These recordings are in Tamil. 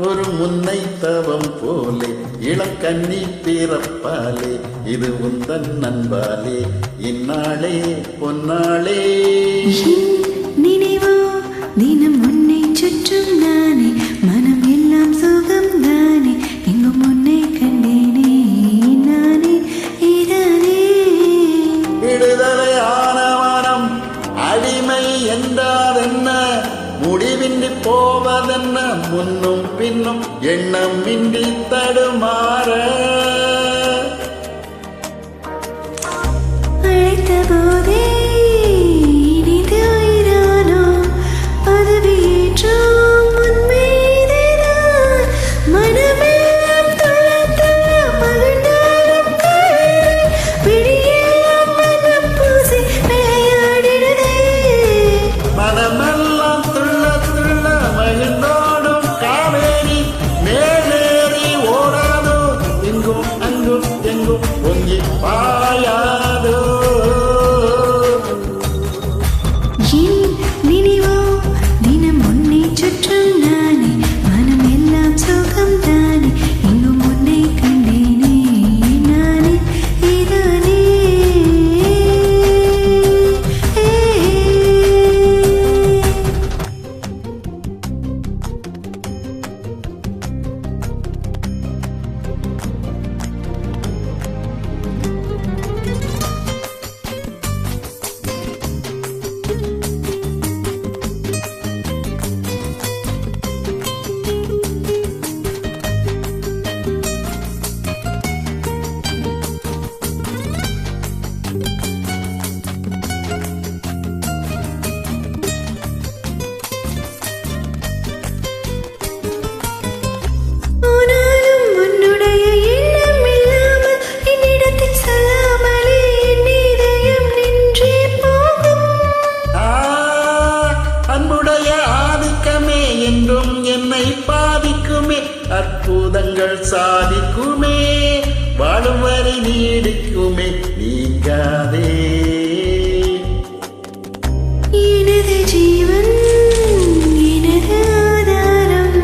ஒரு முன்னை தவம் போலே இளங்கண்ணி பிறப்பாலே இது உந்தன் நண்பாலே இந்நாளே பொன்னாளே நினைவோ தினம் உன்னை சுற்றும் நானே மனம் எல்லாம் சுகம் தானே எங்கும் உன்னை கண்டேனே நானே இதானே விடுதலையான மனம் அடிமை என்றார் என்ன முடிவின்றி போவதென்ன முன்னும் பின்னும் எண்ணம் இன்றி தடுமாற அழைத்த போதே இனிது உயிரானோ பதவியேற்றோம் உன்மீதுதான் மனமெல்லாம் துள்ள துள்ள மகிழ்ந்தாடும் காதலே விழியெல்லாம் மனம் பூசி விளையாடிடுதே மனமெல்லாம் துள்ள துள்ள மகிழ்ந்தோடும் காவேரி மேலேறி ஓடாதோ இங்கும் அங்கும் எங்கும் பொங்கி பாயாதோ என் நினைவோ தினம் உன்னை சுற்றும் நானே மனம் எல்லாம் சுகம் தானே எங்கும் உன்னை கண்டேனே நானே இதானே ஆனாலும் உன்னுடைய எண்ணம் இல்லாமல் என்னிடத்தில் சொல்லாமலே என் இதயம் நின்றே போகும் அன்புடைய ஆதிக்கமே என்றும் என்னை பாதிக்குமே அற்புதங்கள் சாதிக்குமே வாழும் வரை நீடிக்குமே நீங்காதே எனது ஜீவன் எனது ஆதாரம்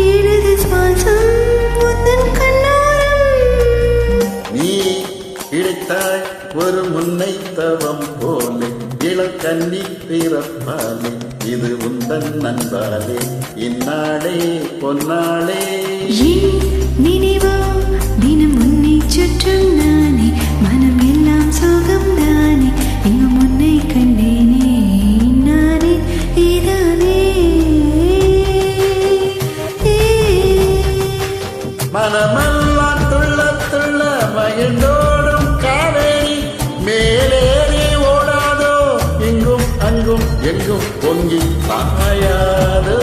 எனது சுவாசம் உந்தன் கண்ணோரம் நீ கிடைத்தாய் ஒரு முன்னை தவம் போலே இளங்கண்ணி பிறப்பாலே இது உந்தன் நண்பாலே இந்நாளே பொன்னாளே என் நினைவோ தினம் உன்னை சுற்றும் நானே மனம் எல்லாம் சுகம் தானே எங்கும் உன்னை கண்டேனே நானே இதானே மனமெல்லாம் துள்ள துள்ள மகிழ்ந்தோடும் காவேரி மேலேறி ஓடாதோ இங்கும் அங்கும் எங்கும் பொங்கி பாயாதோ